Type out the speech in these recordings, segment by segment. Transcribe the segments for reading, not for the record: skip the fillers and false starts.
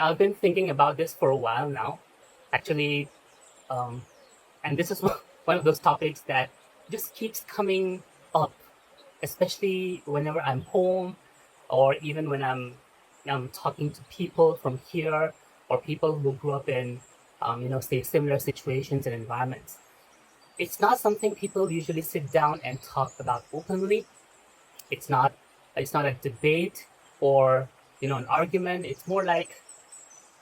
I've been thinking about this for a while now. Actually, um, and this is one of those topics that just keeps coming up, especially whenever I'm home, or even when I'm talking to people from here, or people who grew up in, say, similar situations and environments. It's not something people usually sit down and talk about openly. It's not. It's not a debate or an argument. It's more like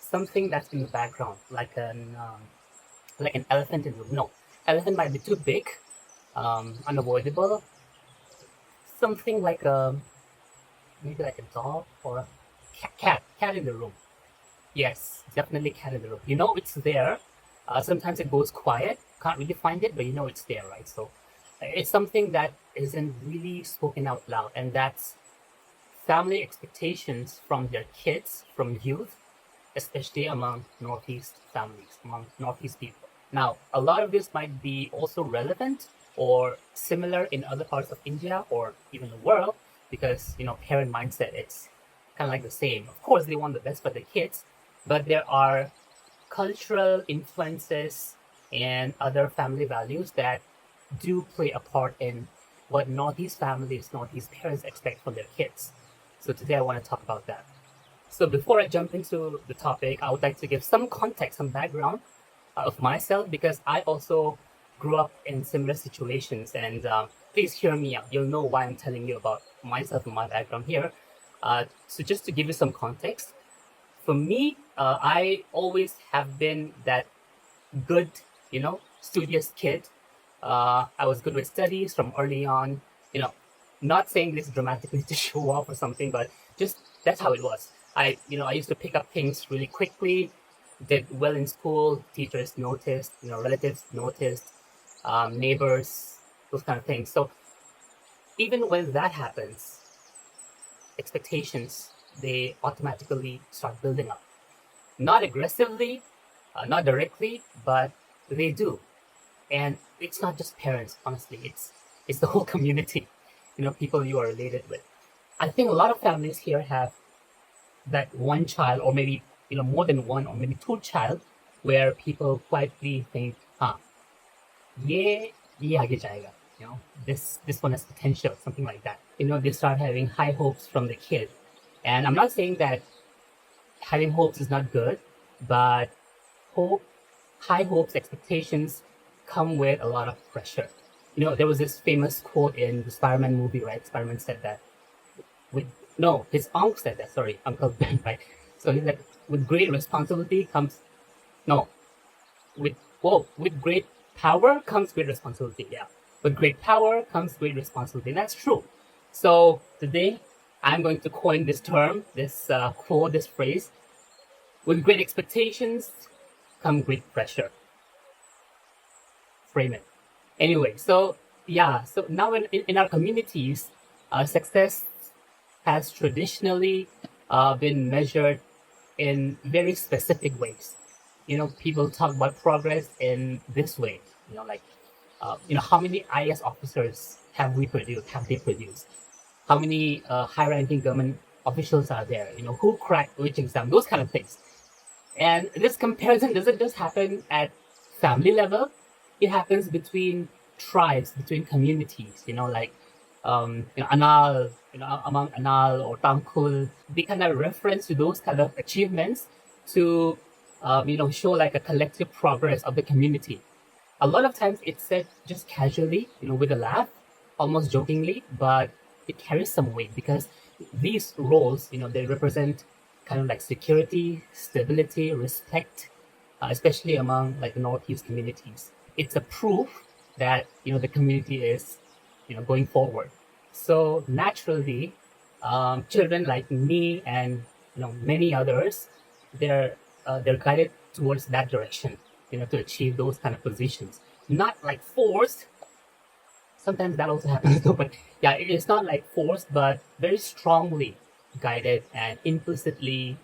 something that's in the background, like an elephant in the room. No, elephant might be too big, unavoidable. Something like a maybe like a dog or a cat in the room. Yes, definitely cat in the room. You know it's there. Sometimes it goes quiet. Can't really find it, but you know it's there, right? So it's something that isn't really spoken out loud, and that's family expectations from their kids, from youth, especially among Northeast families, among Northeast people. Now, a lot of this might be also relevant or similar in other parts of India or even the world because, parent mindset, it's kind of like the same. Of course, they want the best for their kids, but there are cultural influences and other family values that do play a part in what Northeast families, Northeast parents expect from their kids. So today I want to talk about that. So before I jump into the topic, I would like to give some context, some background of myself because I also grew up in similar situations. And please hear me out. You'll know why I'm telling you about myself and my background here. So just to give you some context, for me, I always have been that good, studious kid. I was good with studies from early on. You know, not saying this dramatically to show off or something, but just that's how it was. I used to pick up things really quickly. Did well in school. Teachers noticed. Relatives noticed. Neighbors, those kind of things. So even when that happens, expectations they automatically start building up. Not aggressively, not directly, but they do. And it's not just parents, honestly. It's the whole community. People you are related with. I think a lot of families here have that one child, or maybe more than one, or maybe two child, where people quietly think, ये आगे जाएगा. This one has potential, something like that. They start having high hopes from the kid, and I'm not saying that having hopes is not good, but hope, high hopes, expectations come with a lot of pressure. There was this famous quote in the Spider-Man movie, right? Spider-Man said that with no, his uncle said that. Sorry, Uncle Ben, right? So he's like, with great responsibility comes no, with with great power comes great responsibility. Yeah, with great power comes great responsibility. That's true. So today, I'm going to coin this term, this quote, this phrase. With great expectations come great pressure. Frame it. Anyway, so yeah, so now in our communities, success has traditionally been measured in very specific ways. People talk about progress in this way. How many IS officers have they produced? How many high-ranking government officials are there? Who cracked which exam? Those kind of things. And this comparison doesn't just happen at family level; it happens between tribes, between communities. Anal, among Anal or Tangkul, they kind of reference to those kind of achievements to, show like a collective progress of the community. A lot of times it's said just casually, with a laugh, almost jokingly, but it carries some weight because these roles, they represent kind of like security, stability, respect, especially among like Northeast communities. It's a proof that the community is going forward. So naturally, children like me and many others, they're guided towards that direction, to achieve those kind of positions. Not like forced. Sometimes that also happens though, but yeah, it's not like forced, but very strongly guided and implicitly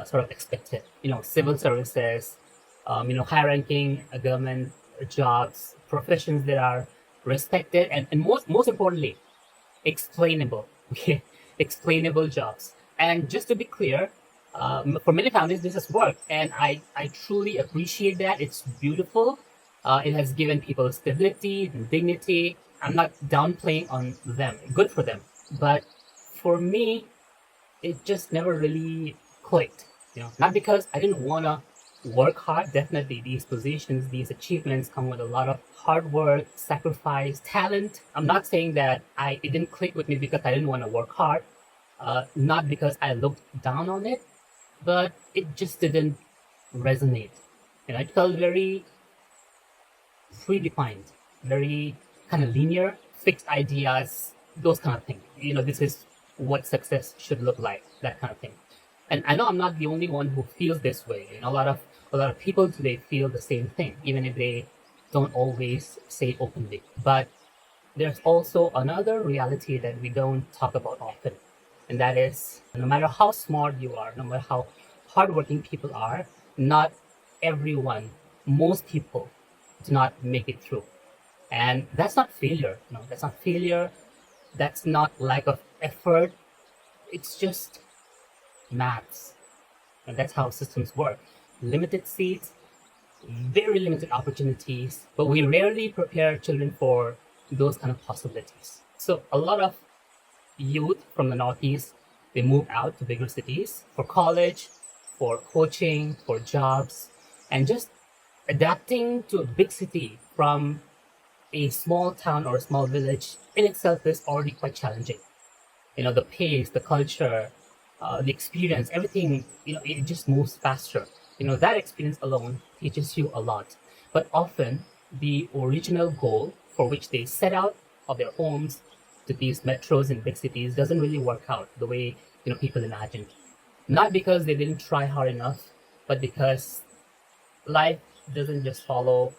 sort of expected. Civil services, high-ranking government jobs, professions that are respected, and most importantly, explainable. Okay, explainable jobs. And just to be clear, for many families, this has worked, and I truly appreciate that. It's beautiful. It has given people stability and dignity. I'm not downplaying on them. Good for them. But for me, it just never really clicked. Not because I didn't want to work hard. Definitely, these positions, these achievements come with a lot of hard work, sacrifice, talent. I'm not saying that it didn't click with me because I didn't want to work hard. Not because I looked down on it, but it just didn't resonate. It felt very predefined, very kind of linear, fixed ideas, those kind of things. This is what success should look like, that kind of thing. And I know I'm not the only one who feels this way. A lot of people today feel the same thing, even if they don't always say it openly. But there's also another reality that we don't talk about often, and that is no matter how smart you are, no matter how hardworking people are, not everyone, most people do not make it through. And that's not failure. No, that's not failure. That's not lack of effort. It's just maths. And that's how systems work. Limited seats, very limited opportunities, but we rarely prepare children for those kind of possibilities. So a lot of youth from the Northeast, they move out to bigger cities for college, for coaching, for jobs, and just adapting to a big city from a small town or a small village in itself is already quite challenging. The pace, the culture, the experience, everything, it just moves faster. That experience alone teaches you a lot. But often, the original goal for which they set out of their homes to these metros and big cities doesn't really work out the way, people imagined. Not because they didn't try hard enough, but because life doesn't just follow,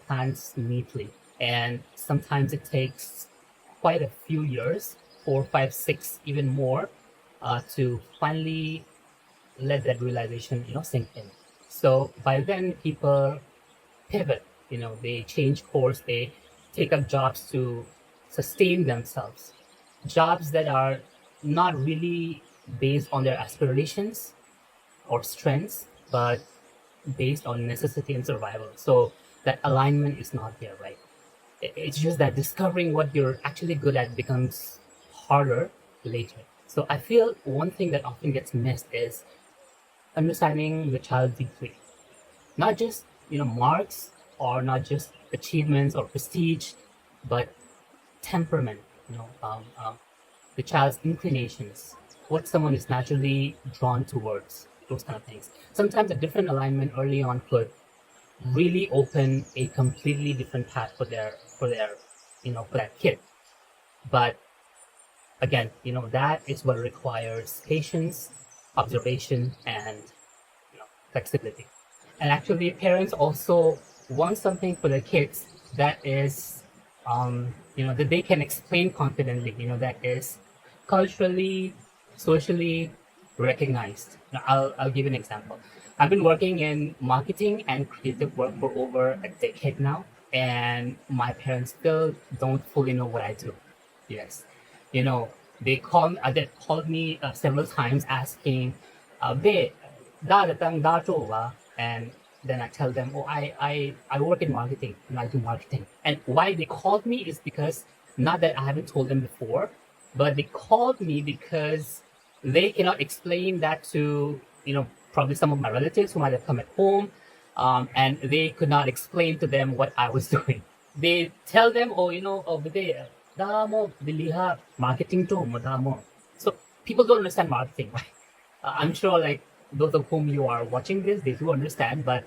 plans neatly. And sometimes it takes quite a few years, 4, 5, 6, even more, to finally let that realization, sink in. So by then, people pivot. They change course. They take up jobs to sustain themselves. Jobs that are not really based on their aspirations or strengths, but based on necessity and survival. So that alignment is not there, right? It's just that discovering what you're actually good at becomes harder later. So I feel one thing that often gets missed is understanding the child deeply. Not just, marks or not just achievements or prestige, but temperament, the child's inclinations, what someone is naturally drawn towards, those kind of things. Sometimes a different alignment early on could really open a completely different path for that kid. But again, that is what requires patience, observation, and flexibility. And actually, parents also want something for their kids that is, that they can explain confidently. That is culturally, socially recognized. Now, I'll give an example. I've been working in marketing and creative work for over a decade now, and my parents still don't fully know what I do. Yes, they called me several times asking, "Babe, da da tang da zhou wa?" And then I tell them, "Oh, I work in marketing, and I do marketing." And why they called me is because not that I haven't told them before, but they called me because they cannot explain that to probably some of my relatives who might have come at home, and they could not explain to them what I was doing. They tell them, "Oh, over there, damo diliha marketing to mo damo." So people don't understand marketing, right? I'm sure, like those of whom you are watching this, they do understand, but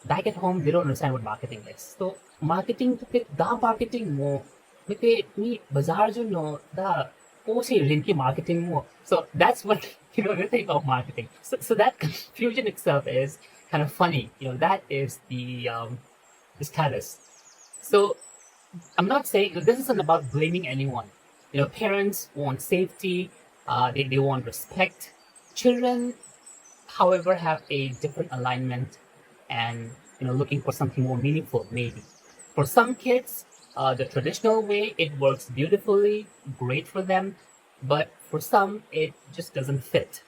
back at home, they don't understand what marketing is. So marketing to fit da marketing mo, mite ni bazaar jo no da posi linki marketing mo. So that's what they think of marketing. So that confusion itself is kind of funny. That is the status. So I'm not saying this isn't about blaming anyone. Parents want safety, they want respect. Children, however, have a different alignment and looking for something more meaningful, maybe. For some kids, the traditional way, it works beautifully, great for them. but for some, it just doesn't fit.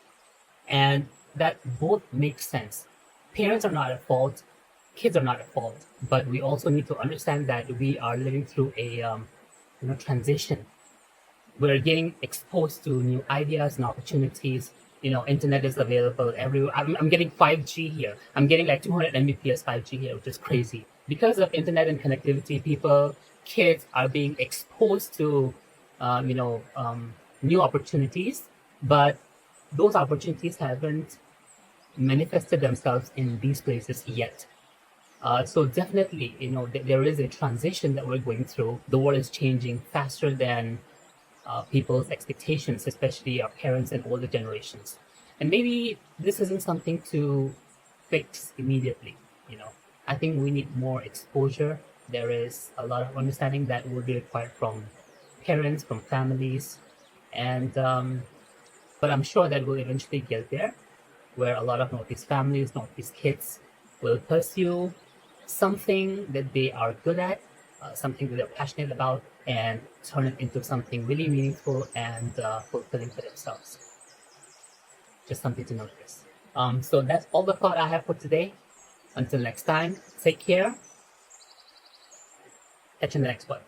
And that both make sense. Parents are not at fault, kids are not at fault, but we also need to understand that we are living through a transition. We're getting exposed to new ideas and opportunities. Internet is available everywhere. I'm getting 5G here. I'm getting like 200 Mbps 5G here, which is crazy. Because of internet and connectivity, kids are being exposed to, new opportunities, but those opportunities haven't manifested themselves in these places yet. So definitely, there is a transition that we're going through. The world is changing faster than people's expectations, especially our parents and older generations. And maybe this isn't something to fix immediately. You know, I think we need more exposure. There is a lot of understanding that will be required from parents, from families, and but I'm sure that we'll eventually get there, where a lot of Northeast families, Northeast kids will pursue something that they are good at, something that they're passionate about, and turn it into something really meaningful and fulfilling for themselves. Just something to notice. So that's all the thought I have for today. Until next time, take care. Catch you in the next one.